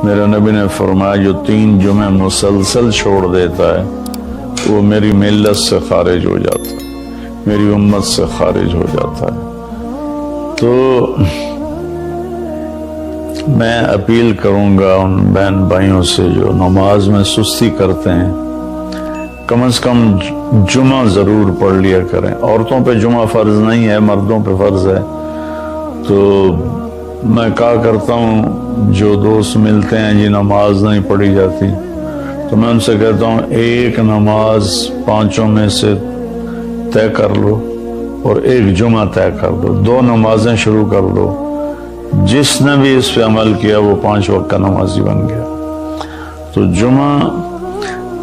میرے نبی نے فرمایا جو 3 جمعے مسلسل چھوڑ دیتا ہے وہ میری ملت سے خارج ہو جاتا ہے، میری امت سے خارج ہو جاتا ہے۔ تو میں اپیل کروں گا ان بہن بھائیوں سے جو نماز میں سستی کرتے ہیں، کم از کم جمعہ ضرور پڑھ لیا کریں۔ عورتوں پہ جمعہ فرض نہیں ہے، مردوں پہ فرض ہے۔ تو میں کہا کرتا ہوں جو دوست ملتے ہیں جی نماز نہیں پڑھی جاتی، تو میں ان سے کہتا ہوں ایک نماز 5 میں سے طے کر لو اور ایک جمعہ طے کر لو، 2 نمازیں شروع کر لو۔ جس نے بھی اس پہ عمل کیا وہ 5 وقت کا نمازی بن گیا۔ تو جمعہ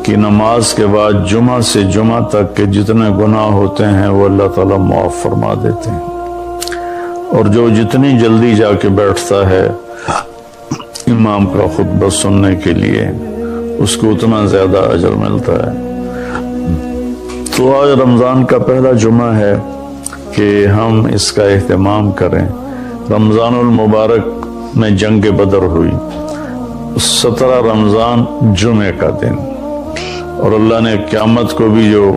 کی نماز کے بعد جمعہ سے جمعہ تک کے جتنے گناہ ہوتے ہیں وہ اللہ تعالیٰ معاف فرما دیتے ہیں، اور جو جتنی جلدی جا کے بیٹھتا ہے امام کا خطبہ سننے کے لیے اس کو اتنا زیادہ اجر ملتا ہے۔ تو آج رمضان کا پہلا جمعہ ہے کہ ہم اس کا اہتمام کریں۔ رمضان المبارک میں جنگ بدر ہوئی، 17 رمضان جمعے کا دن، اور اللہ نے قیامت کو بھی جو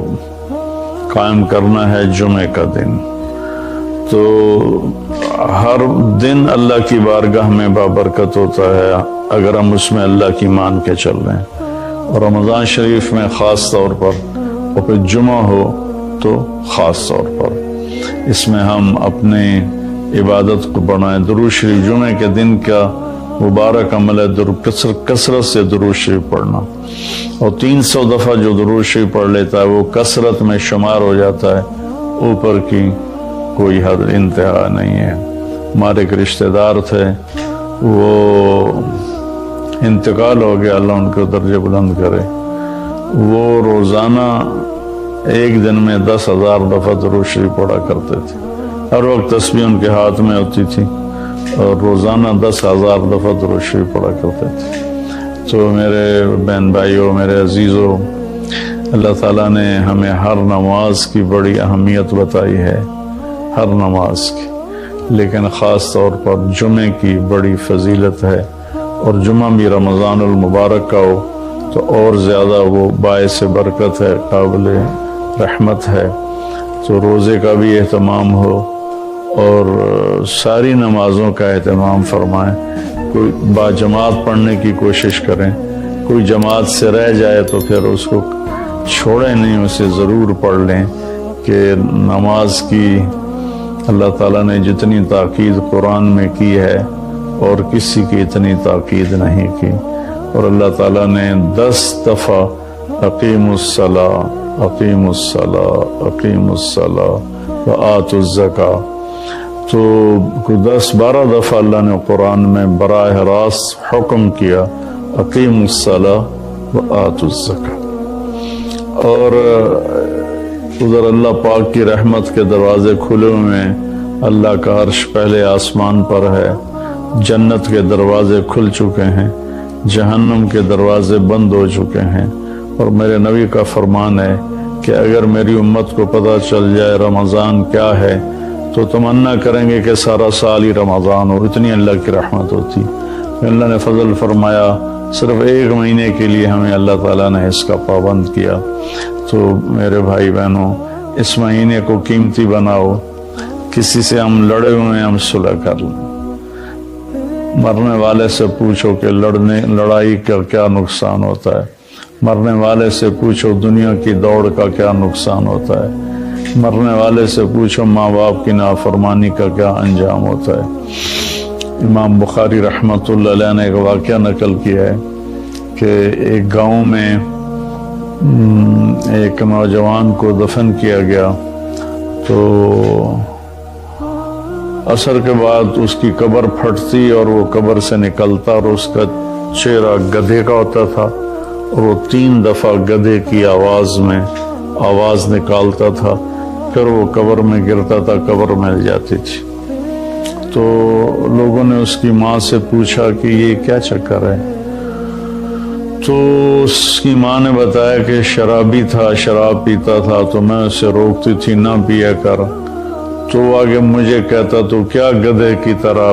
قائم کرنا ہے جمعے کا دن۔ تو ہر دن اللہ کی بارگاہ میں بابرکت ہوتا ہے اگر ہم اس میں اللہ کی مان کے چل رہے ہیں، اور رمضان شریف میں خاص طور پر، اور پھر جمعہ ہو تو خاص طور پر اس میں ہم اپنے عبادت کو بڑھائیں۔ درود شریف جمعے کے دن کا مبارک عمل ہے کثرت سے درود شریف پڑھنا، اور 300 دفعہ جو درود شریف پڑھ لیتا ہے وہ کثرت میں شمار ہو جاتا ہے، اوپر کی کوئی حد انتہا نہیں ہے۔ ہمارے ایک رشتہ دار تھے، وہ انتقال ہو گیا، اللہ ان کو درجے بلند کرے۔ وہ روزانہ ایک دن میں 10,000 دفعہ درود شریف پڑھا کرتے تھے، ہر وقت تسبیح ان کے ہاتھ میں ہوتی تھی، اور روزانہ 10,000 دفعہ درود شریف پڑھا کرتے تھے۔ تو میرے بہن بھائیوں، میرے عزیزوں، اللہ تعالیٰ نے ہمیں ہر نماز کی بڑی اہمیت بتائی ہے، ہر نماز کی، لیکن خاص طور پر جمعے کی بڑی فضیلت ہے، اور جمعہ بھی رمضان المبارک کا ہو تو اور زیادہ وہ باعث برکت ہے، قابل رحمت ہے۔ تو روزے کا بھی اہتمام ہو اور ساری نمازوں کا اہتمام فرمائیں، کوئی با جماعت پڑھنے کی کوشش کریں، کوئی جماعت سے رہ جائے تو پھر اس کو چھوڑیں نہیں، اسے ضرور پڑھ لیں، کہ نماز کی اللہ تعالیٰ نے جتنی تاکید قرآن میں کی ہے اور کسی کی اتنی تاکید نہیں کی۔ اور اللہ تعالیٰ نے 10 دفعہ اقیم الصلاۃ اقیم الصلاۃ اقیم الصلاۃ وآتوا الزکاۃ، تو 10-12 دفعہ اللہ نے قرآن میں براہ راست حکم کیا اقیم الصلاۃ وآتوا الزکاۃ۔ اور ادھر اللہ پاک کی رحمت کے دروازے کھلے ہوئے ہیں، اللہ کا عرش پہلے آسمان پر ہے، جنت کے دروازے کھل چکے ہیں، جہنم کے دروازے بند ہو چکے ہیں۔ اور میرے نبی کا فرمان ہے کہ اگر میری امت کو پتہ چل جائے رمضان کیا ہے تو تمنا کریں گے کہ سارا سال ہی رمضان ہو، اتنی اللہ کی رحمت ہوتی۔ اللہ نے فضل فرمایا، صرف 1 مہینے کے لیے ہمیں اللہ تعالیٰ نے اس کا پابند کیا۔ تو میرے بھائی بہنوں، اس مہینے کو قیمتی بناؤ، کسی سے ہم لڑے ہوئے ہیں ہم صلح کر لیں، مرنے والے سے پوچھو کہ لڑائی کا کیا نقصان ہوتا ہے، مرنے والے سے پوچھو دنیا کی دوڑ کا کیا نقصان ہوتا ہے، مرنے والے سے پوچھو ماں باپ کی نافرمانی کا کیا انجام ہوتا ہے۔ امام بخاری رحمۃ اللہ علیہ نے ایک واقعہ نقل کیا ہے کہ ایک گاؤں میں ایک نوجوان کو دفن کیا گیا، تو عصر کے بعد اس کی قبر پھٹتی اور وہ قبر سے نکلتا، اور اس کا چہرہ گدھے کا ہوتا تھا، اور وہ 3 دفعہ گدھے کی آواز میں آواز نکالتا تھا، پھر وہ قبر میں گرتا تھا، قبر مل جاتی تھی۔ تو لوگوں نے اس کی ماں سے پوچھا کہ یہ کیا چکر ہے؟ تو اس کی ماں نے بتایا کہ شرابی تھا، شراب پیتا تھا، تو میں اسے روکتی تھی نہ پیا کر، تو وہ آگے مجھے کہتا تو کیا گدھے کی طرح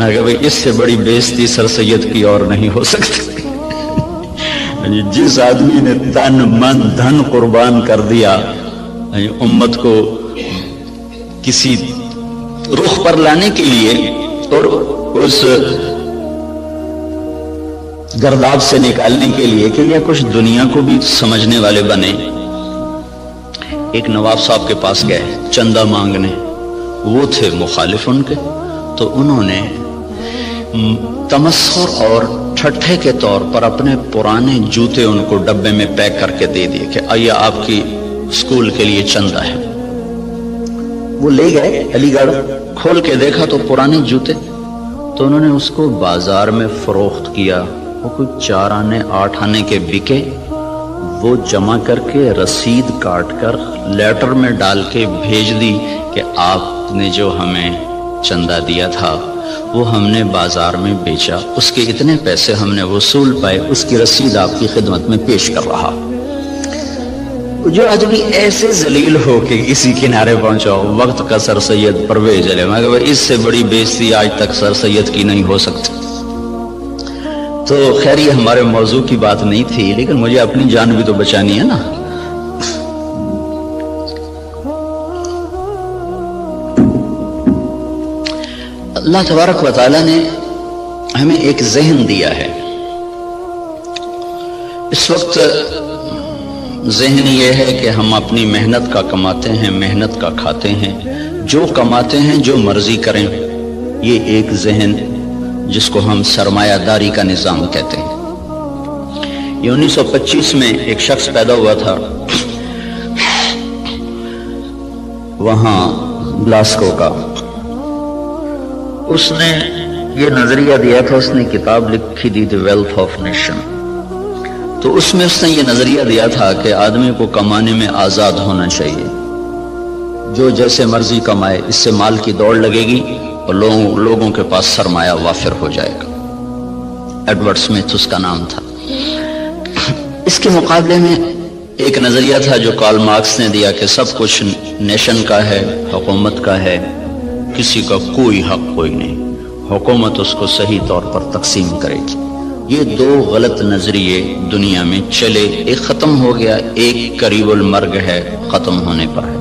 میں کہا بھائی اس سے بڑی بےزتی سر سید کی اور نہیں ہو سکتی۔ جس آدمی نے تن من دھن قربان کر دیا امت کو کسی رخ پر لانے کے لیے اور اس گرداب سے نکالنے کے لیے کہ یہ کچھ دنیا کو بھی سمجھنے والے بنے، ایک نواب صاحب کے پاس گئے چندہ مانگنے، وہ تھے مخالف ان کے، تو انہوں نے تمسخر اور ٹھٹھے کے طور پر اپنے پرانے جوتے ان کو ڈبے میں پیک کر کے دے دیے کہ آئیے آپ کی اسکول کے لیے چندہ ہے۔ وہ لے گئے علی گڑھ، کھول کے دیکھا تو پرانے جوتے، تو انہوں نے اس کو بازار میں فروخت کیا، وہ کوئی 4 آنے 8 آنے کے بکے، وہ جمع کر کے رسید کاٹ کر لیٹر میں ڈال کے بھیج دی کہ آپ نے جو ہمیں چندہ دیا تھا وہ ہم نے بازار میں بیچا، اس کے اتنے پیسے ہم نے وصول پائے، اس کی رسید آپ کی خدمت میں پیش کر رہا۔ جو آدمی ایسے ذلیل ہو کہ اسی کنارے پہنچا وقت کا سر سید پرویز علیہ، میں کہا اس سے بڑی بےزتی آج تک سر سید کی نہیں ہو سکتی۔ تو خیر یہ ہمارے موضوع کی بات نہیں تھی، لیکن مجھے اپنی جان بھی تو بچانی ہے نا۔ اللہ تبارک و تعالیٰ نے ہمیں ایک ذہن دیا ہے، اس وقت ذہن یہ ہے کہ ہم اپنی محنت کا کماتے ہیں، محنت کا کھاتے ہیں، جو کماتے ہیں جو مرضی کریں، یہ ایک ذہن جس کو ہم سرمایہ داری کا نظام کہتے ہیں۔ یہ 1925 میں ایک شخص پیدا ہوا تھا وہاں گلاسکو کا، اس نے یہ نظریہ دیا تھا، اس نے کتاب لکھی دی دی ویلتھ آف نیشن، تو اس میں اس نے یہ نظریہ دیا تھا کہ آدمی کو کمانے میں آزاد ہونا چاہیے، جو جیسے مرضی کمائے، اس سے مال کی دوڑ لگے گی اور لوگوں کے پاس سرمایہ وافر ہو جائے گا۔ ایڈورڈ سمتھ اس کا نام تھا۔ اس کے مقابلے میں ایک نظریہ تھا جو کارل مارکس نے دیا کہ سب کچھ نیشن کا ہے، حکومت کا ہے، کسی کا کوئی حق کوئی نہیں، حکومت اس کو صحیح طور پر تقسیم کرے گی۔ یہ 2 غلط نظریے دنیا میں چلے، ایک ختم ہو گیا، ایک قریب المرگ ہے، ختم ہونے پر ہے۔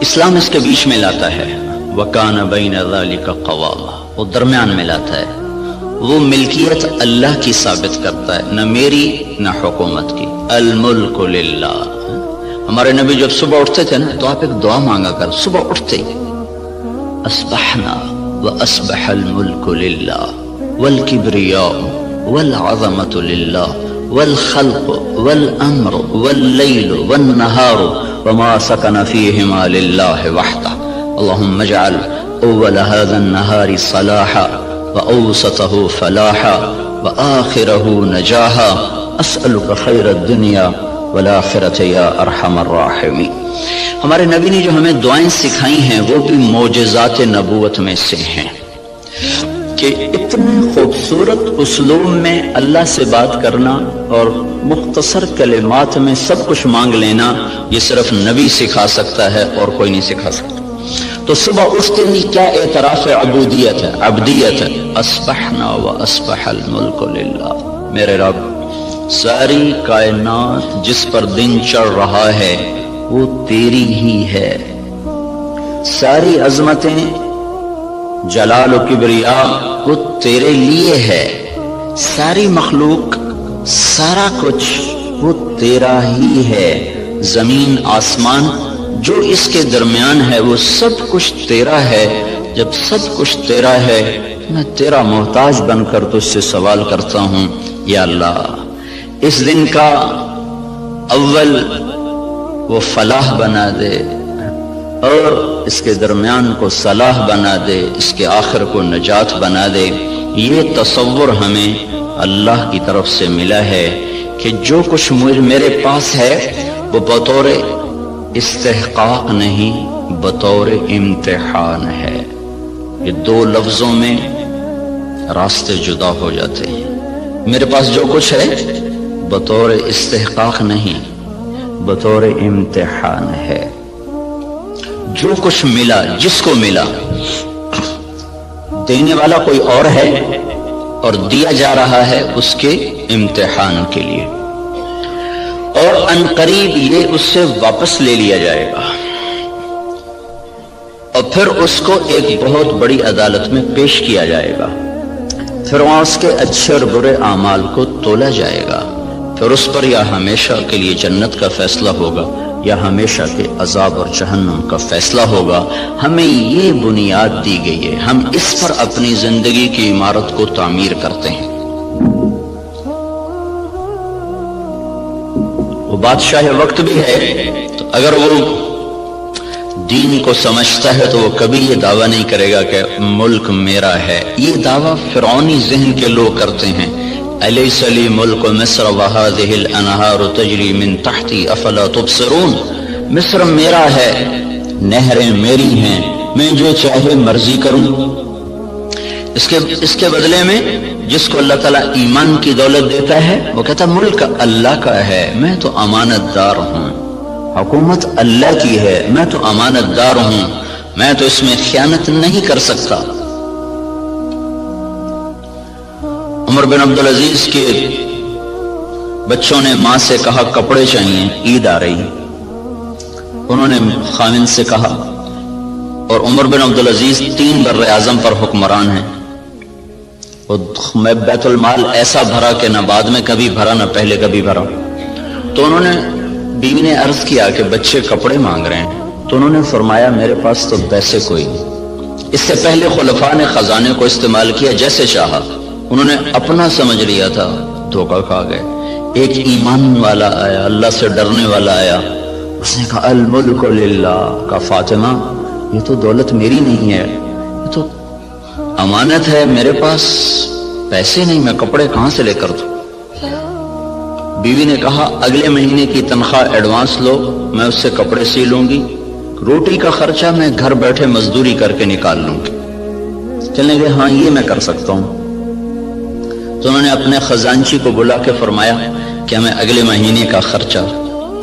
اسلام اس کے بیچ میں لاتا ہے، وَكَانَ بَيْنَ ذَلِكَ قَوَامًا، وہ درمیان میں لاتا ہے، وہ ملکیت اللہ کی ثابت کرتا ہے، نہ میری نہ حکومت کی، الملک للہ۔ ہمارے نبی جب صبح اٹھتے تھے نا تو آپ ایک دعا مانگا کر، صبح اٹھتے ہی اصبحنا واصبح الملک للہ والکبریاء والعظمۃ للہ والخلق والامر واللیل والنہار وما سکن فیہما للہ وحدہ اللہم اجعل اول هذا النہار صلاحا واوسطہ فلاحا واخرہ نجاحا اسألک خیر الدنیا والآخرۃ یا ارحم الراحمین۔ ہمارے نبی نے جو ہمیں دعائیں سکھائی ہیں وہ بھی معجزات نبوت میں سے ہیں کہ اتنے خوبصورت اسلوب میں اللہ سے بات کرنا اور مختصر کلمات میں سب کچھ مانگ لینا، یہ صرف نبی سکھا سکتا ہے اور کوئی نہیں سکھا سکتا۔ تو صبح اٹھتے ہی کیا اعتراف عبودیت ہے، عبدیت ہے، اصبحنا واصبح الملک للہ، میرے رب ساری کائنات جس پر دن چڑھ رہا ہے وہ تیری ہی ہے، ساری عظمتیں جلال و کبریا وہ تیرے لیے ہے، ساری مخلوق سارا کچھ وہ تیرا ہی ہے، زمین آسمان جو اس کے درمیان ہے وہ سب کچھ تیرا ہے۔ جب سب کچھ تیرا ہے میں تیرا محتاج بن کر تجھ سے سوال کرتا ہوں، یا اللہ اس دن کا اول وہ فلاح بنا دے اور اس کے درمیان کو صلاح بنا دے، اس کے آخر کو نجات بنا دے۔ یہ تصور ہمیں اللہ کی طرف سے ملا ہے کہ جو کچھ میرے پاس ہے وہ بطور استحقاق نہیں، بطور امتحان ہے۔ یہ 2 لفظوں میں راستے جدا ہو جاتے ہیں۔ میرے پاس جو کچھ ہے بطور استحقاق نہیں، بطور امتحان ہے۔ جو کچھ ملا، جس کو ملا، دینے والا کوئی اور ہے اور دیا جا رہا ہے اس کے امتحان کے لیے، اور عنقریب یہ اس سے واپس لے لیا جائے گا اور پھر اس کو ایک بہت بڑی عدالت میں پیش کیا جائے گا، پھر وہاں اس کے اچھے اور برے اعمال کو تولا جائے گا، پھر اس پر یا ہمیشہ کے لیے جنت کا فیصلہ ہوگا یا ہمیشہ کے عذاب اور جہنم کا فیصلہ ہوگا۔ ہمیں یہ بنیاد دی گئی ہے، ہم اس پر اپنی زندگی کی عمارت کو تعمیر کرتے ہیں۔ وہ بادشاہ وقت بھی ہے، تو اگر وہ دین کو سمجھتا ہے تو وہ کبھی یہ دعویٰ نہیں کرے گا کہ ملک میرا ہے۔ یہ دعویٰ فرعونی ذہن کے لوگ کرتے ہیں، الیس لی ملک مصر وہذہ الانہار تجری من تحتی افلا تبصرون، مصر میرا ہے، نہریں میری ہیں، میں جو چاہے مرضی کروں۔ اس کے بدلے میں جس کو اللہ تعالیٰ ایمان کی دولت دیتا ہے وہ کہتا ہے ملک اللہ کا ہے، میں تو امانت دار ہوں، حکومت اللہ کی ہے، میں تو امانت دار ہوں، میں تو اس میں خیانت نہیں کر سکتا۔ عمر بن عبدالعزیز کے بچوں نے ماں سے کہا کپڑے چاہیے، عید آ رہی، انہوں نے خاوند سے کہا، اور عمر بن عبدالعزیز 3 بر اعظم پر حکمران ہیں، میں بیت المال ایسا بھرا کہ نہ بعد میں کبھی بھرا نہ پہلے کبھی بھرا۔ تو انہوں نے بیوی نے عرض کیا کہ بچے کپڑے مانگ رہے ہیں، تو انہوں نے فرمایا میرے پاس تو پیسے کوئی نہیں۔ اس سے پہلے خلفاء نے خزانے کو استعمال کیا جیسے چاہا، انہوں نے اپنا سمجھ لیا تھا، دھوکہ کھا گئے۔ ایک ایمان والا آیا، اللہ سے ڈرنے والا آیا، اس نے کہا الملک للہ، کہا فاطمہ یہ تو دولت میری نہیں ہے، یہ تو امانت ہے، میرے پاس پیسے نہیں، میں کپڑے کہاں سے لے کر دوں؟ بیوی نے کہا اگلے مہینے کی تنخواہ ایڈوانس لو، میں اس سے کپڑے سی لوں گی، روٹی کا خرچہ میں گھر بیٹھے مزدوری کر کے نکال لوں گی۔ چلنے گئے، ہاں یہ میں کر سکتا ہوں۔ تو انہوں نے اپنے خزانچی کو بلا کے فرمایا کہ ہمیں اگلے مہینے کا خرچہ،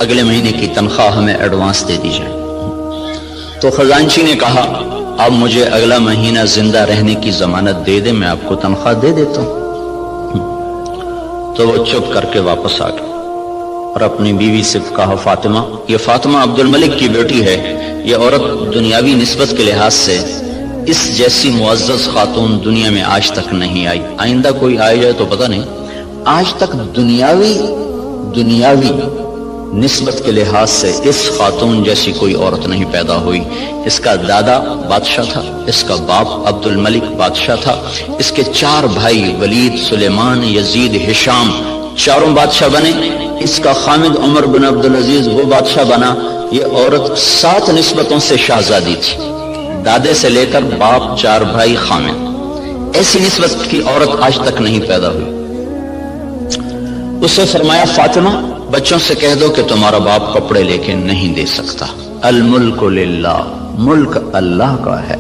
اگلے مہینے کی تنخواہ ہمیں ایڈوانس دے دی جائے۔ تو خزانچی نے کہا اب مجھے اگلا مہینہ زندہ رہنے کی ضمانت دے دے، میں آپ کو تنخواہ دے دیتا ہوں۔ تو وہ چپ کر کے واپس آ گئے اور اپنی بیوی سے کہا فاطمہ، یہ فاطمہ عبد الملک کی بیٹی ہے، یہ عورت دنیاوی نسبت کے لحاظ سے اس جیسی معزز خاتون دنیا میں آج تک نہیں آئی، آئندہ کوئی آئے جائے تو پتہ نہیں، آج تک دنیاوی نسبت کے لحاظ سے اس خاتون جیسی کوئی عورت نہیں پیدا ہوئی۔ اس کا دادا بادشاہ تھا، اس کا باپ عبد الملک بادشاہ تھا، اس کے 4 بھائی ولید، سلیمان، یزید، ہشام، چاروں بادشاہ بنے، اس کا خامد عمر بن عبدالعزیز وہ بادشاہ بنا۔ یہ عورت 7 نسبتوں سے شہزادی تھی، دادے سے لے کر باپ، 4 بھائی، خامد، ایسی نسبت کی عورت آج تک نہیں پیدا ہوئی۔ اسے فرمایا فاطمہ بچوں سے کہہ دو کہ تمہارا باپ کپڑے لے کے نہیں دے سکتا، الملک للہ، ملک اللہ کا ہے۔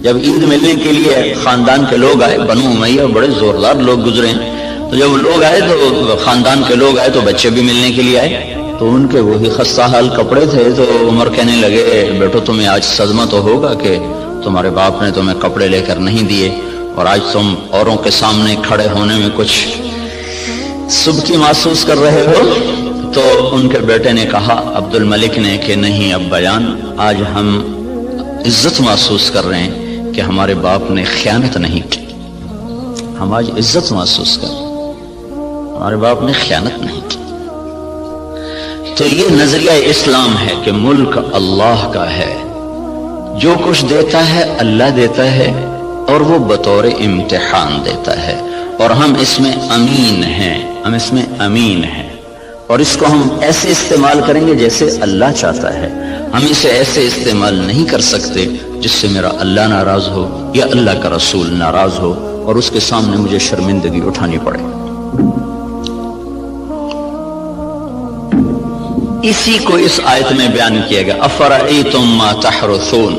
جب عید ملنے کے لیے خاندان کے لوگ آئے، بنو امیہ بڑے زوردار لوگ گزرے ہیں، تو جب لوگ آئے تو خاندان کے لوگ آئے تو بچے بھی ملنے کے لیے آئے، تو ان کے وہی خستہ حال کپڑے تھے۔ تو عمر کہنے لگے بیٹو تمہیں آج صدمہ تو ہوگا کہ تمہارے باپ نے تمہیں کپڑے لے کر نہیں دیے، اور آج تم اوروں کے سامنے کھڑے ہونے میں کچھ سبکی محسوس کر رہے ہو۔ تو ان کے بیٹے نے کہا عبد الملک نے کہ نہیں ابا جان، آج ہم عزت محسوس کر رہے ہیں کہ ہمارے باپ نے خیانت نہیں کی، ہم آج عزت محسوس کر رہے ہیں، ہمارے باپ نے خیانت نہیں کی۔ تو یہ نظریہ اسلام ہے کہ ملک اللہ کا ہے، جو کچھ دیتا ہے اللہ دیتا ہے، اور وہ بطور امتحان دیتا ہے، اور ہم اس میں امین ہیں، ہم اس میں امین ہیں، اور اس کو ہم ایسے استعمال کریں گے جیسے اللہ چاہتا ہے۔ ہم اسے ایسے استعمال نہیں کر سکتے جس سے میرا اللہ ناراض ہو یا اللہ کا رسول ناراض ہو اور اس کے سامنے مجھے شرمندگی اٹھانی پڑے۔ اسی کو اس آیت میں بیان کیا گیا، افرأیتم ما تحرثون،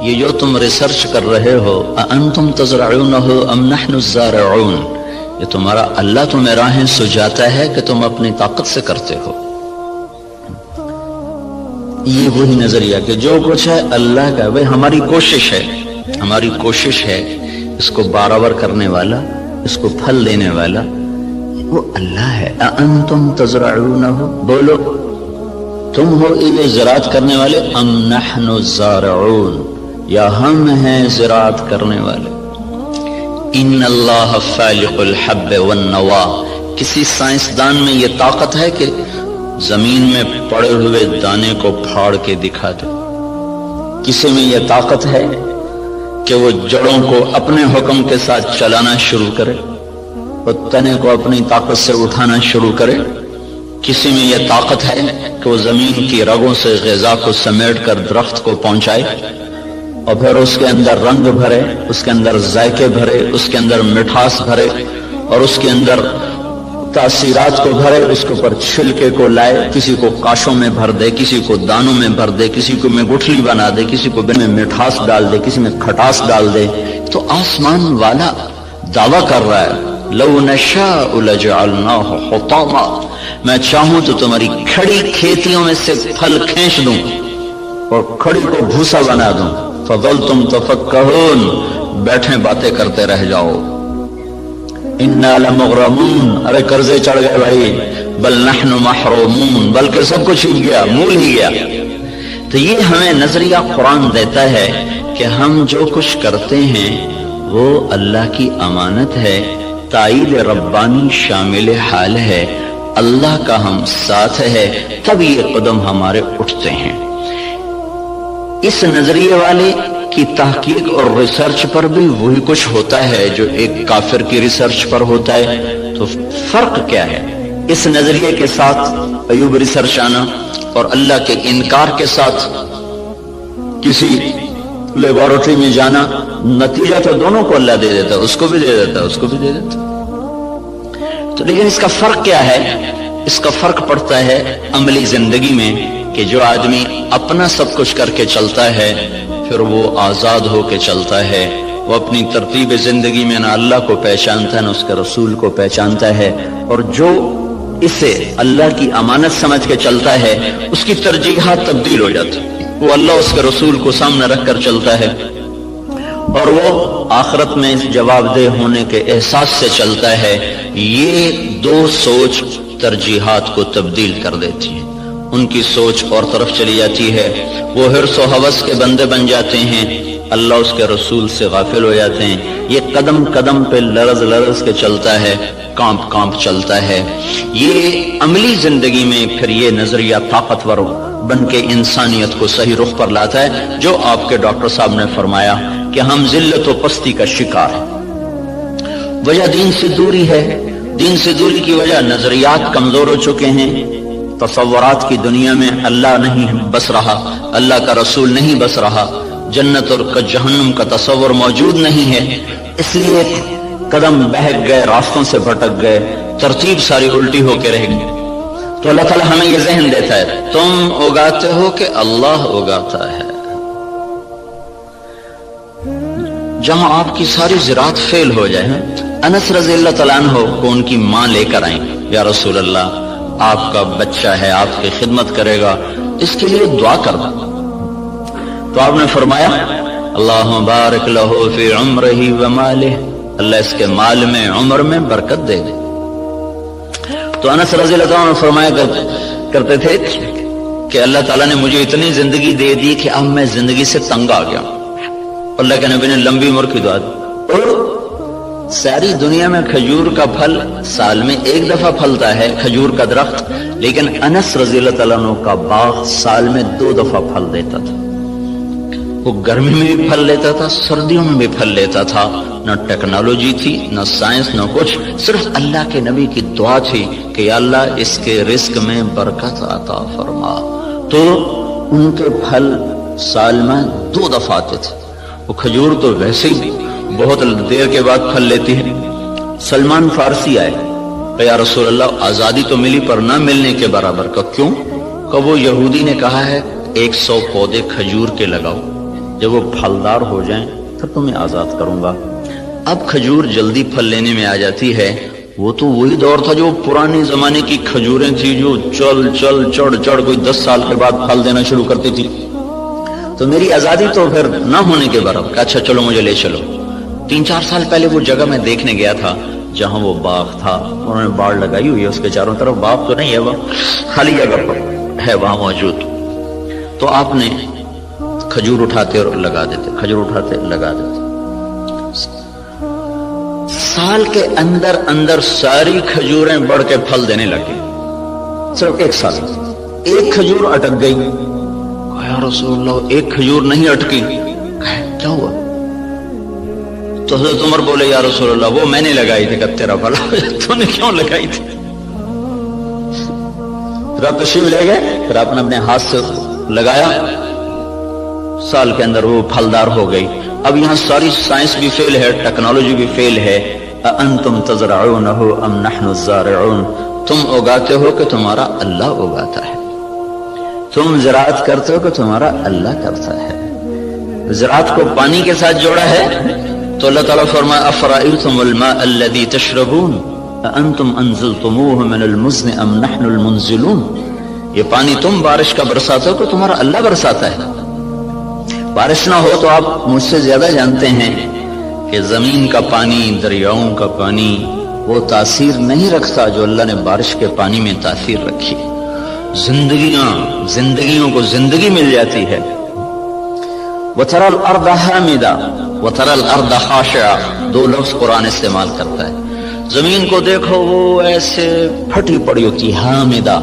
یہ جو تم ریسرچ کر رہے ہو، انتم تزرعونہ ام نحن الزارعون، یہ تمہارا اللہ تمہیں راہیں سجاتا ہے کہ تم اپنی طاقت سے کرتے ہو۔ یہ وہی نظریہ کہ جو کچھ ہے اللہ کا، بھئی ہماری کوشش ہے، ہماری کوشش ہے اس کو برابر کرنے والا، اس کو پھل دینے والا وہ اللہ ہے۔ اَأَنْتُمْ تَزْرَعُونَهُ، بولو تم ہو یہ زراعت کرنے والے، ام نحن الزارعون، یا ہم ہیں زراعت کرنے والے۔ ان اللہ فالق الحب والنوا، کسی سائنسدان میں یہ طاقت ہے کہ زمین میں پڑے ہوئے دانے کو پھاڑ کے دکھا دے؟ کسی میں یہ طاقت ہے کہ وہ جڑوں کو اپنے حکم کے ساتھ چلانا شروع کرے، وہ تنے کو اپنی طاقت سے اٹھانا شروع کرے؟ کسی میں یہ طاقت ہے کہ وہ زمین کی رگوں سے غذا کو سمیٹ کر درخت کو پہنچائے اور پھر اس کے اندر رنگ بھرے، اس کے اندر ذائقے بھرے، اس کے اندر مٹھاس بھرے اور اس کے اندر تاثیرات کو بھرے، اس کے اوپر چھلکے کو لائے، کسی کو کاشوں میں بھر دے، کسی کو دانوں میں بھر دے، کسی کو میں گٹھلی بنا دے، کسی کو میں مٹھاس ڈال دے، کسی میں کھٹاس ڈال دے؟ تو آسمان والا دعویٰ کر رہا ہے لو نشاء لجعلناہ حطاما، میں چاہوں تو تمہاری کھڑی کھیتیوں میں سے پھل کھینچ دوں اور کھڑی کو بھوسا بنا دوں، فظلتم تفکہون، بیٹھے باتیں کرتے رہ جاؤ۔ انا لمغرمون، ارے قرضے چڑھ گئے بھائی، بل نحن محرومون، بلکہ سب کچھ ہی گیا، مول ہی گیا۔ تو یہ ہمیں نظریہ قرآن دیتا ہے کہ ہم جو کچھ کرتے ہیں وہ اللہ کی امانت ہے، تائید ربانی شامل حال ہے، اللہ کا ہم ساتھ ہے، تب یہ قدم ہمارے اٹھتے ہیں۔ اس نظریے والے کی تحقیق اور ریسرچ پر بھی وہی کچھ ہوتا ہے جو ایک کافر کی ریسرچ پر ہوتا ہے۔ تو فرق کیا ہے اس نظریے کے ساتھ ایوب ریسرچ آنا اور اللہ کے انکار کے ساتھ کسی لیبارٹری میں جانا؟ نتیجہ تو دونوں کو اللہ دے دیتا ہے، اس کو بھی دے دیتا ہے، اس کو بھی دے دیتا ہے۔ تو لیکن اس کا فرق کیا ہے؟ اس کا فرق پڑتا ہے عملی زندگی میں کہ جو آدمی اپنا سب کچھ کر کے چلتا ہے پھر وہ آزاد ہو کے چلتا ہے، وہ اپنی ترتیب زندگی میں نہ اللہ کو پہچانتا ہے نہ اس کے رسول کو پہچانتا ہے، اور جو اسے اللہ کی امانت سمجھ کے چلتا ہے اس کی ترجیحات تبدیل ہو جاتی ہیں، وہ اللہ اس کے رسول کو سامنے رکھ کر چلتا ہے اور وہ آخرت میں جواب دہ ہونے کے احساس سے چلتا ہے۔ یہ دو سوچ ترجیحات کو تبدیل کر دیتی ہے، ان کی سوچ اور طرف چلی جاتی ہے، وہ حرص و ہوس کے بندے بن جاتے ہیں، اللہ اس کے رسول سے غافل ہو جاتے ہیں۔ یہ قدم قدم پہ لرز لرز کے چلتا ہے، کانپ کانپ چلتا ہے۔ یہ عملی زندگی میں پھر یہ نظریہ طاقتور بن کے انسانیت کو صحیح رخ پر لاتا ہے، جو آپ کے ڈاکٹر صاحب نے فرمایا کہ ہم ذلت و پستی کا شکار ہیں۔ وجہ دین سے دوری ہے، دین سے دوری کی وجہ نظریات کمزور ہو چکے ہیں، تصورات کی دنیا میں اللہ نہیں بس رہا، اللہ کا رسول نہیں بس رہا، جنت اور جہنم کا تصور موجود نہیں ہے، اس لیے قدم بہک گئے، راستوں سے بھٹک گئے، ترتیب ساری الٹی ہو کے رہ گئی۔ تو اللہ تعالیٰ ہمیں یہ ذہن دیتا ہے تم اگاتے ہو کہ اللہ اگاتا ہے۔ جہاں آپ کی ساری زراعت فیل ہو جائے، انس رضی اللہ تعالیٰ عنہ کو ان کی ماں لے کر آئیں، یا رسول اللہ آپ کا بچہ ہے، آپ کی خدمت کرے گا، اس کے لیے دعا کر دو۔ تو آپ نے فرمایا اللہم بارک لہو فی عمرہ و مالہ، اللہ اس کے مال میں عمر میں برکت دے دے۔ تو انس رضی اللہ عنہ فرمایا کرتے تھے کہ اللہ تعالیٰ نے مجھے اتنی زندگی دے دی کہ اب میں زندگی سے تنگ آ گیا، اللہ کے نبی نے لمبی عمر کی دعا دی۔ ساری دنیا میں کھجور کا پھل سال میں ایک دفعہ پھلتا ہے، کھجور کا درخت، لیکن انس رضی اللہ تعالیٰ عنہ کا باغ سال میں 2 دفعہ پھل دیتا تھا۔ وہ گرمی میں بھی پھل لیتا تھا، سردیوں میں بھی پھل لیتا تھا، نہ ٹیکنالوجی تھی، نہ سائنس، نہ کچھ، صرف اللہ کے نبی کی دعا تھی کہ یا اللہ اس کے رزق میں برکت عطا فرما۔ تو ان کے پھل سال میں 2 دفعہ آتے تھے۔ وہ کھجور تو ویسے ہی بہت دیر کے بعد پھل لیتی ہے۔ سلمان فارسی آئے کہ یا رسول اللہ آزادی تو ملی پر نہ ملنے کے برابر کا، کیوں؟ کہ وہ یہودی نے کہا ہے 100 پودے کھجور کے لگاؤ، جب وہ پھلدار ہو جائیں پھر تمہیں آزاد کروں گا۔ اب کھجور جلدی پھل لینے میں آ جاتی ہے، وہ تو وہی دور تھا جو پرانے زمانے کی کھجوریں تھی جو چل چل چڑھ چڑھ کوئی 10 سال کے بعد پھل دینا شروع کرتی تھی۔ تو میری آزادی تو پھر نہ ہونے کے برابر. اچھا چلو مجھے لے چلو. 3-4 سال پہلے وہ جگہ میں دیکھنے گیا تھا جہاں وہ باغ تھا. انہوں نے باڑ لگائی ہوئی ہے اس کے چاروں طرف. باغ تو نہیں ہے, وہ خالی جگہ پر ہے وہاں موجود. تو آپ نے کھجور اٹھاتے اور لگا دیتے, کھجور اٹھاتے لگا دیتے. سال کے اندر اندر ساری کھجوریں بڑھ کے پھل دینے لگے. صرف 1 سال. ایک کھجور اٹک گئی. یا رسول اللہ, ایک کھجور نہیں اٹکی. کیا ہوا؟ تو حضرت عمر بولے یا رسول اللہ وہ میں نے لگائی تھی. کہ تیرا بھلا تو نے کیوں لگائی تھی؟ پھر آپ تشریف لے گئے, پھر آپ نے اپنے ہاتھ سے لگایا, سال کے اندر وہ پھلدار ہو گئی. اب یہاں ساری سائنس بھی فیل ہے, ٹیکنالوجی بھی فیل ہے. انتم تزرعونہ ام نحن الزارعون, تم اگاتے ہو کہ تمہارا اللہ اگاتا ہے, تم زراعت کرتے ہو کہ تمہارا اللہ کرتا ہے. زراعت کو پانی کے ساتھ جوڑا ہے تو اللہ تعالیٰ فرمایا افرأیتم الماء الذی تشربون انتم انزلتموه من المزن ام نحن المنزلون. یہ پانی تم بارش کا برساتے ہو کہ تمہارا اللہ برساتا ہے. بارش نہ ہو تو آپ مجھ سے زیادہ جانتے ہیں کہ زمین کا پانی, دریاؤں کا پانی وہ تاثیر نہیں رکھتا جو اللہ نے بارش کے پانی میں تاثیر رکھی. زندگیوں کو زندگی مل جاتی ہے. وَتَرَى الْأَرْضَ حَامِدًا وَتَرَى الْأَرْضَ خَاشِعًا, 2 لفظ قرآن استعمال کرتا ہے. زمین کو دیکھو وہ ایسے پھٹی پڑی ہوتی ہے, حامدہ,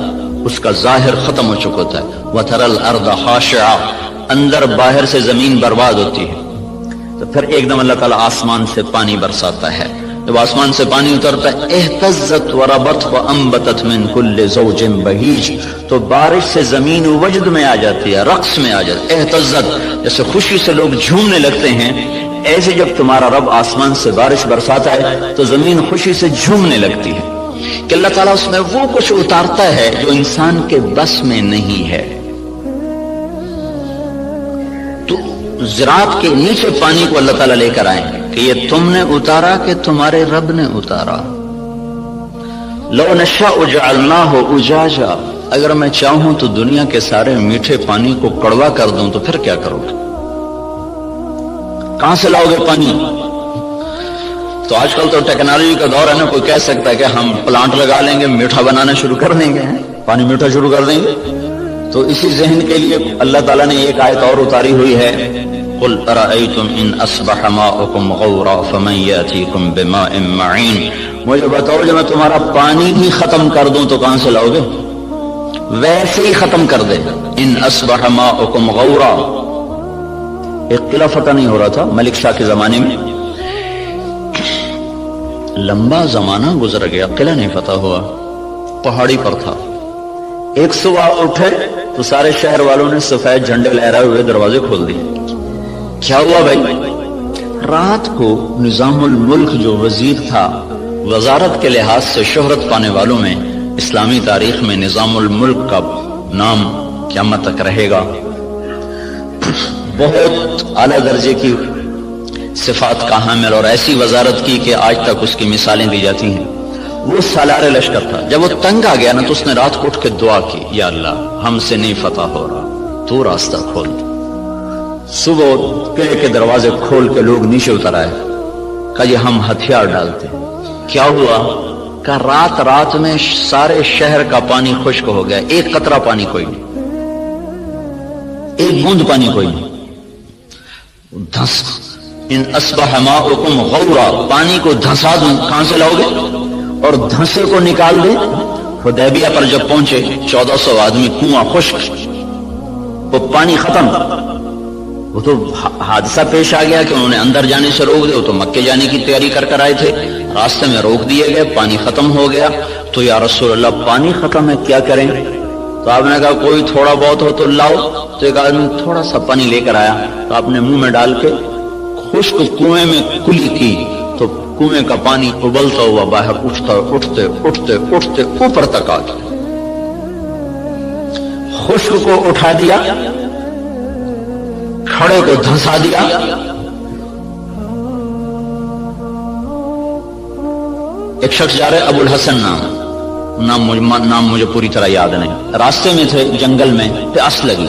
اس کا ظاہر ختم ہو چکا ہوتا ہے. وَتَرَى الْأَرْضَ خَاشِعًا, اندر باہر سے زمین برباد ہوتی ہے. تو پھر ایک دم اللہ تعالیٰ آسمان سے پانی برساتا ہے. جب آسمان سے پانی اترتا ہے اہتزت وربت وانبتت من کل زوج بہیج, تو بارش سے زمین وجد میں آ جاتی ہے, رقص میں آ جاتی ہے. اہتزت جیسے خوشی سے لوگ جھومنے لگتے ہیں, ایسے جب تمہارا رب آسمان سے بارش برساتا ہے تو زمین خوشی سے جھومنے لگتی ہے کہ اللہ تعالیٰ اس میں وہ کچھ اتارتا ہے جو انسان کے بس میں نہیں ہے. تو زراعت کے نیچے پانی کو اللہ تعالیٰ لے کر آئیں کہ یہ تم نے اتارا کہ تمہارے رب نے اتارا. لو نشاء جعلناہ اجاجا, اگر میں چاہوں تو دنیا کے سارے میٹھے پانی کو کڑوا کر دوں تو پھر کیا کرو گے؟ کہاں سے لاؤ گے پانی؟ تو آج کل تو ٹیکنالوجی کا دور ہے نا, کوئی کہہ سکتا ہے کہ ہم پلانٹ لگا لیں گے, میٹھا بنانا شروع کر دیں گے, پانی میٹھا شروع کر دیں گے. تو اسی ذہن کے لیے اللہ تعالیٰ نے ایک آیت اور اتاری ہوئی ہے, قل ارأیتم ان اصبح ماؤکم غورا فمن یاتیکم بماء معین. مجھے بتاؤ جب میں تمہارا پانی ہی ختم کر دوں تو کہاں سے لاؤ گے؟ ویسے ہی ختم کر دے. ان اصبح ماؤکم غورا, ایک قلعہ فتح نہیں ہو رہا تھا ملک شاہ کے زمانے میں, لمبا زمانہ گزر گیا, قلعہ نہیں فتح ہوا, پہاڑی پر تھا. ایک صبح اٹھے تو سارے شہر والوں نے سفید جھنڈے لہرائے ہوئے دروازے کھول دیے. کیا ہوا بھائی؟ رات کو نظام الملک جو وزیر تھا, وزارت کے لحاظ سے شہرت پانے والوں میں اسلامی تاریخ میں نظام الملک کا نام قیامت تک رہے گا. بہت اعلیٰ درجے کی صفات کا حامل اور ایسی وزارت کی کہ آج تک اس کی مثالیں دی جاتی ہیں. وہ سالار لشکر تھا. جب وہ تنگ آ گیا نا تو اس نے رات کو اٹھ کے دعا کی, یا اللہ ہم سے نہیں فتح ہو رہا, تو راستہ کھول دے. صبح قلعے کے دروازے کھول کے لوگ نیچے اتر آئے, کہا یہ ہم ہتھیار ڈالتے. کیا ہوا؟ کہ رات میں سارے شہر کا پانی خشک ہو گیا, ایک قطرہ پانی کوئی نہیں, ایک بوند پانی کوئی نہیں. دھس ان اصبح ماؤکم غورا, پانی کو دھسا دوں, کہاں سے لاؤ گے؟ اور دھنسے کو نکال دیں. حدیبیہ پر جب پہنچے 1400 آدمی, کنواں خشک, وہ پانی ختم. وہ تو حادثہ پیش آ گیا کہ انہوں نے اندر جانے سے روک دیا. وہ تو مکے جانے کی تیاری کر آئے تھے, راستے میں روک دیے گئے, پانی ختم ہو گیا. تو یا رسول اللہ پانی ختم ہے, کیا کریں؟ تو آپ نے کہا کوئی تھوڑا بہت ہو تو لاؤ. تو ایک آدمی تھوڑا سا پانی لے کر آیا, تو آپ نے منہ میں ڈال کے خشک کنویں میں کلی کی, تو کنویں کا پانی ابلتا ہوا باہر اٹھتے اوپر تک آ گیا. خشک کو اٹھا دیا, کھڑے کو دھنسا دیا. ایک شخص جا رہے, ابو الحسن نام مجھے پوری طرح یاد نہیں, راستے میں تھے جنگل میں, پیاس لگی,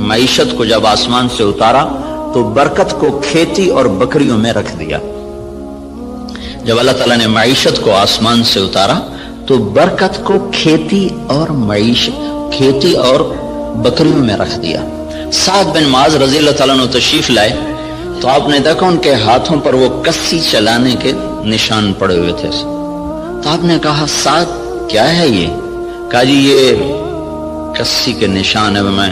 معیشت کو جب آسمان سے اتارا تو برکت کو کھیتی اور بکریوں میں رکھ دیا. جب اللہ تعالیٰ نے معیشت کو آسمان سے اتارا تو برکت کو کھیتی اور بکریوں میں رکھ دیا. سعد بن معاذ رضی اللہ تعالیٰ عنہ تشریف لائے تو آپ نے دیکھا ان کے ہاتھوں پر وہ کسی چلانے کے نشان پڑے ہوئے تھے. تو آپ نے کہا سعد کیا ہے یہ؟ کہا جی یہ کسی کے نشان ہے، میں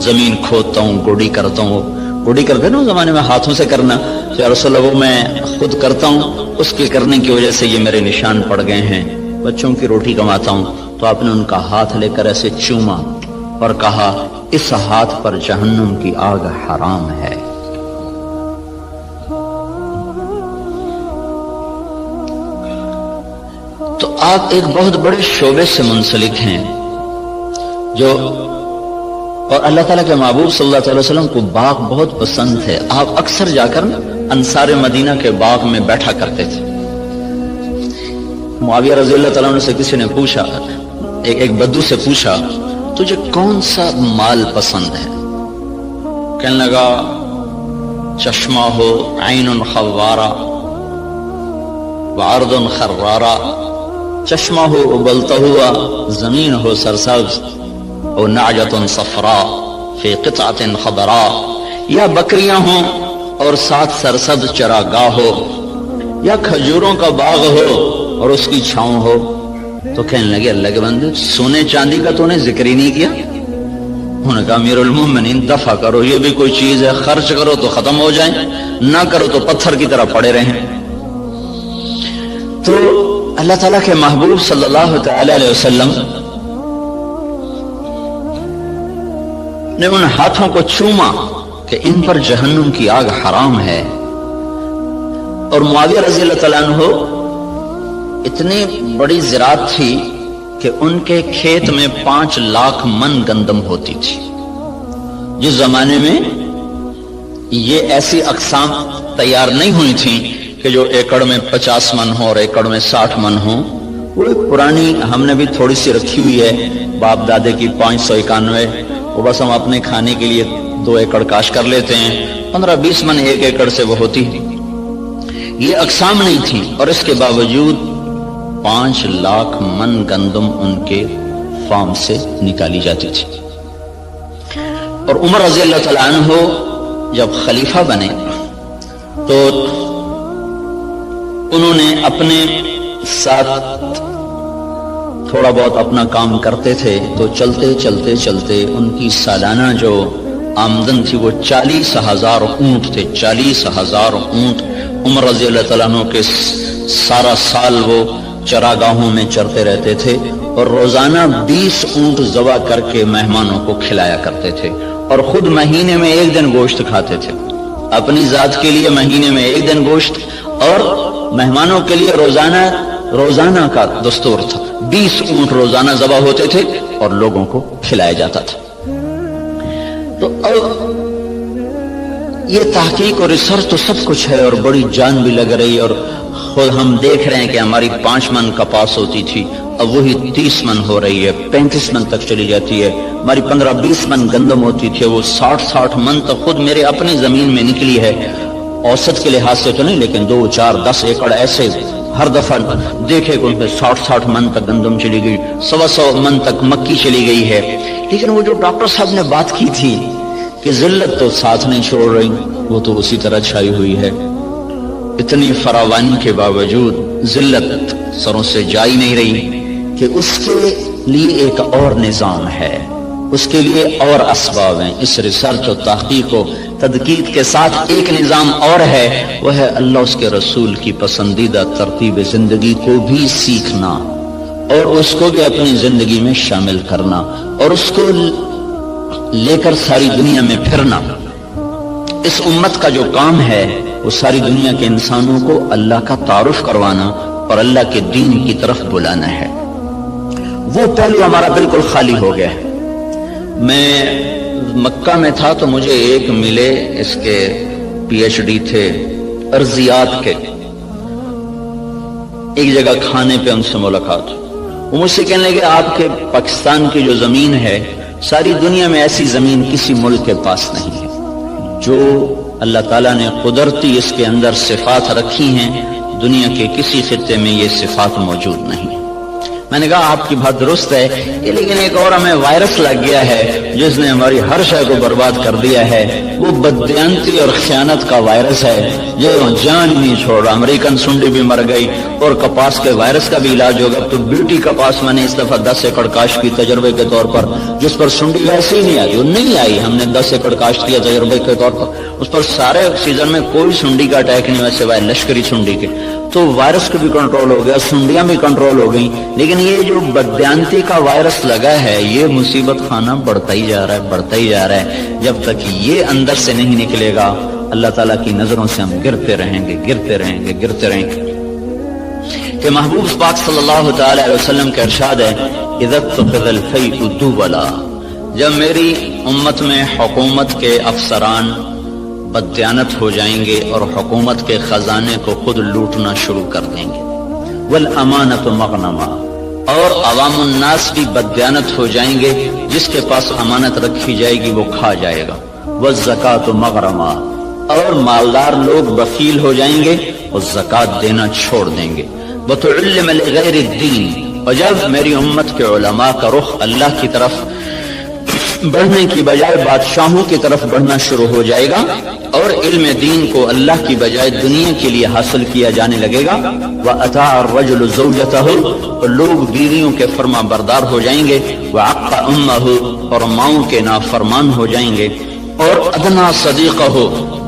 زمین کھودتا ہوں، گوڑی کرتا ہوں. گوڑی کرتے نا زمانے میں ہاتھوں سے کرنا، تو یا رسول اللہ وہ میں خود کرتا ہوں، اس کے کرنے کی وجہ سے یہ میرے نشان پڑ گئے ہیں. بچوں کی روٹی کماتا ہوں. تو آپ نے ان کا ہاتھ لے کر ایسے چوما اور کہا اس ہاتھ پر جہنم کی آگ حرام ہے. تو آپ ایک بہت بڑے شعبے سے منسلک ہیں جو، اور اللہ تعالیٰ کے محبوب صلی اللہ علیہ وسلم کو باغ بہت پسند ہے. آپ اکثر جا کر انصار مدینہ کے باغ میں بیٹھا کرتے تھے. معاویہ رضی اللہ تعالیٰ عنہ سے کسی نے پوچھا، ایک بدو سے پوچھا تجھے کون سا مال پسند ہے؟ کہنے لگا چشمہ ہو عین خوارہ وعرض خرارہ، چشمہ ہو ابلتا ہوا، زمین ہو سرسبز، اور نعجۃ صفراء فی قطعۃ خضراء، یا بکریاں ہوں اور ساتھ سرسبز چراگاہ ہو، یا کھجوروں کا باغ ہو اور اس کی چھاؤں ہو. تو کہنے لگے اللہ کے بندے سونے چاندی کا تو نے ذکر ہی نہیں کیا. انہوں نے کہا امیر المومنین دفع کرو، یہ بھی کوئی چیز ہے، خرچ کرو تو ختم ہو جائیں، نہ کرو تو پتھر کی طرح پڑے رہیں. تو اللہ تعالیٰ کے محبوب صلی اللہ تعالی علیہ وسلم نے ان ہاتھوں کو چوما کہ ان پر جہنم کی آگ حرام ہے. اور معاویہ رضی اللہ تعالیٰ عنہ اتنی بڑی زراعت تھی کہ ان کے کھیت میں 5 لاکھ من گندم ہوتی تھی. جس زمانے میں یہ ایسی اقسام تیار نہیں ہوئی تھیں کہ جو ایکڑ میں 50 من ہو اور ایکڑ میں 60 من ہو. وہ ایک پرانی ہم نے بھی تھوڑی سی رکھی ہوئی ہے باپ دادے کی 591، وہ بس ہم اپنے کھانے کے لیے 2 ایکڑ کاش کر لیتے ہیں، 15-20 من ایک ایکڑ سے وہ ہوتی. یہ اقسام نہیں تھی اور اس کے باوجود 5 لاکھ من گندم ان کے فارم سے نکالی جاتی تھی. اور عمر رضی اللہ تعالیٰ عنہ جب خلیفہ بنے تو انہوں نے اپنے ساتھ تھوڑا بہت اپنا کام کرتے تھے. تو چلتے چلتے چلتے ان کی سالانہ جو آمدن تھی وہ 40,000 اونٹ تھے. 40,000 اونٹ عمر رضی اللہ تعالیٰ عنہ کے سارا سال وہ چراگاہوں میں چرتے رہتے تھے اور روزانہ 20 اونٹ ذبح کر کے مہمانوں کو کھلایا کرتے تھے. اور خود مہینے میں 1 دن گوشت کھاتے تھے، اپنی ذات کے لیے مہینے میں 1 دن گوشت، اور مہمانوں کے لیے روزانہ کا دستور تھا. 20 اونٹ روزانہ ذبح ہوتے تھے اور لوگوں کو کھلایا جاتا تھا. تو یہ تحقیق اور ریسرچ تو سب کچھ ہے اور بڑی جان بھی لگ رہی، اور خود ہم دیکھ رہے ہیں کہ ہماری 5 من کپاس ہوتی تھی اب وہی 30 من ہو رہی ہے، 35 من تک چلی جاتی ہے. ہماری 15-20 من گندم ہوتی تھی، وہ 60 من تک خود میرے اپنی زمین میں نکلی ہے. اوسط کے لحاظ سے تو نہیں، لیکن 2, 4, 10 ایکڑ ایسے ہر دفعہ دیکھے کہ 60 من تک گندم چلی گئی، 100 من تک مکی چلی گئی ہے. لیکن وہ جو ڈاکٹر صاحب نے بات کی تھی کہ ذلت تو ساتھ نہیں چھوڑ رہی، وہ تو اسی طرح چھائی ہوئی ہے. اتنی فراوانی کے باوجود ذلت سروں سے جا ہی نہیں رہی کہ اس کے لیے ایک اور نظام ہے، اس کے لیے اور اسباب ہیں. اس ریسرچ و تحقیق و تدقیق کے ساتھ ایک نظام اور ہے، وہ ہے اللہ اس کے رسول کی پسندیدہ ترتیب زندگی کو بھی سیکھنا اور اس کو بھی اپنی زندگی میں شامل کرنا اور اس کو لے کر ساری دنیا میں پھرنا. اس امت کا جو کام ہے وہ ساری دنیا کے انسانوں کو اللہ کا تعارف کروانا اور اللہ کے دین کی طرف بلانا ہے. وہ پہلو ہمارا بالکل خالی ہو گیا ہے. میں مکہ میں تھا تو مجھے ایک ملے، اس کے PhD تھے ارضیات کے. ایک جگہ کھانے پہ ان سے ملاقات، وہ مجھ سے کہنے لگے آپ کے پاکستان کی جو زمین ہے ساری دنیا میں ایسی زمین کسی ملک کے پاس نہیں ہے جو اللہ تعالیٰ نے قدرتی اس کے اندر صفات رکھی ہیں، دنیا کے کسی خطے میں یہ صفات موجود نہیں۔ میں نے کہا آپ کی بات درست ہے، لیکن ایک اور ہمیں وائرس لگ گیا ہے جس نے ہماری ہر شے کو برباد کر دیا ہے، وہ بددیانتی اور خیانت کا وائرس ہے جو جان نہیں چھوڑ رہا۔ امریکن سنڈی بھی مر گئی اور کپاس کے وائرس کا بھی علاج ہوگا۔ تو بیوٹی کپاس میں نے اس دفعہ 10 ایکڑ کاشت کی تجربے کے طور پر، جس پر سنڈی ویسے ہی نہیں آئی، وہ نہیں آئی، ہم نے 10 ایکڑ کاشت کیا تجربے کے طور پر، اس پر سارے سیزن میں کوئی سنڈی کا اٹیک نہیں ہوا سوائے لشکری سنڈی کے۔ تو وائرس کو بھی کنٹرول ہو گیا، سنڈیاں بھی کنٹرول ہو گئیں، لیکن یہ جو بددیانتی کا وائرس لگا ہے یہ مصیبت خانہ بڑھتا ہی جا رہا ہے، بڑھتا ہی جا رہا ہے۔ جب تک یہ اندر سے نہیں نکلے گا اللہ تعالیٰ کی نظروں سے ہم گرتے رہیں گے، گرتے رہیں گے، گرتے رہیں گے۔ کہ محبوب پاک صلی اللہ تعالی علیہ وسلم کا ارشاد ہے اذا اتخذ الفیء دولا، جب میری امت میں حکومت کے افسران بددیانت ہو جائیں گے اور حکومت کے خزانے کو خود لوٹنا شروع کر دیں گے، والامانۃ مغنما، اور عوام الناس بھی بددیانت ہو جائیں گے، جس کے پاس امانت رکھی جائے گی وہ کھا جائے گا، والزکاۃ مغرما، اور مالدار لوگ بخیل ہو جائیں گے اور زکوٰۃ دینا چھوڑ دیں گے، وتعلم لغیر الدین، اور جب میری امت کے علماء کا رخ اللہ کی طرف بڑھنے کی بجائے بادشاہوں کی طرف بڑھنا شروع ہو جائے گا اور علم دین کو اللہ کی بجائے دنیا کے لیے حاصل کیا جانے لگے گا، وَأَطَاعَ الرَّجُلُ زَوْجَتَهُ، اور لوگ بیویوں کے فرما بردار ہو جائیں گے، وَعَقَّ أُمَّهُ، اور ماؤں کے نافرمان ہو جائیں گے، اور ادنا صدیقہ،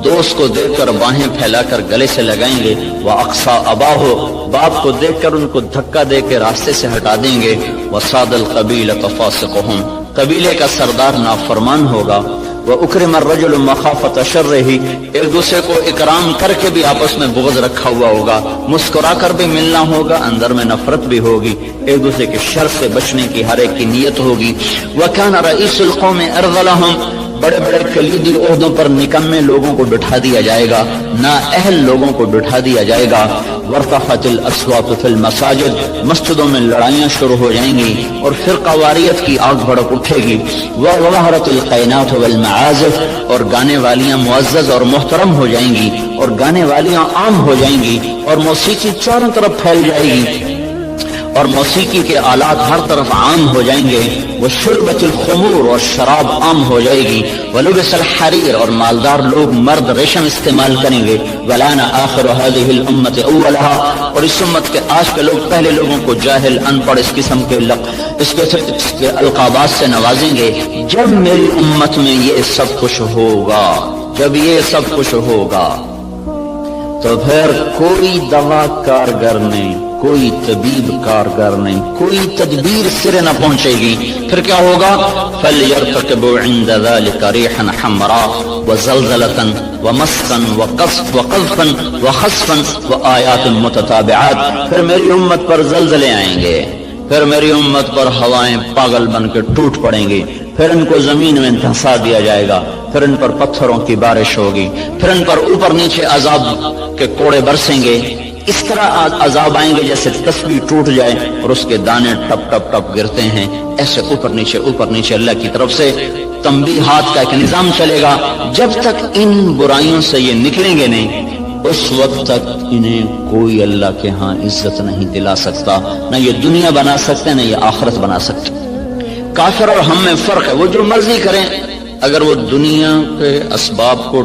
دوست کو دیکھ کر باہیں پھیلا کر گلے سے لگائیں گے، وَأَقْصَى أَبَاهُ، باپ کو دیکھ کر ان کو دھکا دے کے راستے سے ہٹا دیں گے، وَصَادَ الْقَبِيلَةَ فَاسِقُهُمْ، قبیلے کا سردار نافرمان ہوگا، وَأُكْرِمَ الرَّجُلُ مَخَافَةَ شَرِّهِ، ایک دوسرے کو اکرام کر کے بھی آپس میں بغض رکھا ہوا ہوگا، مسکرا کر بھی ملنا ہوگا، اندر میں نفرت بھی ہوگی، ایک دوسرے کے شر سے بچنے کی ہر ایک کی نیت ہوگی، وَكَانَ رَئِيسُ الْقَوْمِ أَرْذَلَهُمْ، بڑے بڑے کلیدی عہدوں پر نکمے لوگوں کو بٹھا دیا جائے گا، نااہل لوگوں کو بٹھا دیا جائے گا، وارتفعت الاصوات فی المساجد، مسجدوں میں لڑائیاں شروع ہو جائیں گی اور فرقہ واریت کی آگ بھڑک اٹھے گی، وظہرت القینات والمعازف، اور گانے والیاں معزز اور محترم ہو جائیں گی اور گانے والیاں عام ہو جائیں گی، اور موسیقی چاروں طرف پھیل جائے گی اور موسیقی کے آلات ہر طرف عام ہو جائیں گے، وشربت الخمور، اور شراب عام ہو جائے گی، ولبس الحریر، اور مالدار لوگ مرد ریشم استعمال کریں گے، ولان آخر هذه الامت اولها، اور اس امت کے آج کے لوگ پہلے لوگوں کو جاہل، ان پڑھ، اس قسم کے القابات سے نوازیں گے۔ جب میری امت میں یہ سب کچھ ہوگا، جب یہ سب کچھ ہوگا تو پھر کوئی دوا کارگر نہیں، کوئی طبیب کارگر نہیں، کوئی تدبیر سرے نہ پہنچے گی۔ پھر کیا ہوگا؟ فَلْيَرْتَقِبُوا عِنْدَ ذَلِكَ رِيحًا حَمْرَاء وَزَلْزَلَةً وَمَسًّا وَقَذْفًا وَخَسْفًا وَآيَاتٍ مُتَتَابِعَاتٍ، پھر میری امت پر زلزلے آئیں گے، پھر میری امت پر ہوائیں پاگل بن کے ٹوٹ پڑیں گی، پھر ان کو زمین میں دھنسا دیا جائے گا، پھر ان پر پتھروں کی بارش ہوگی، پھر ان پر اوپر نیچے عذاب کے کوڑے برسیں گے، اس طرح عذاب آئیں گے جیسے تسبیح ٹوٹ جائے اور اس کے دانے ٹپ ٹپ ٹپ گرتے ہیں، ایسے اوپر نیچے اللہ کی طرف سے تنبیہات کا ایک نظام چلے گا۔ جب تک ان برائیوں سے یہ نکلیں گے نہیں، اس وقت تک انہیں کوئی اللہ کے ہاں عزت نہیں دلا سکتا، نہ یہ دنیا بنا سکتے نہ یہ آخرت بنا سکتے۔ کافر اور ہم میں فرق ہے، وہ جو مرضی کریں، اگر وہ دنیا کے اسباب کو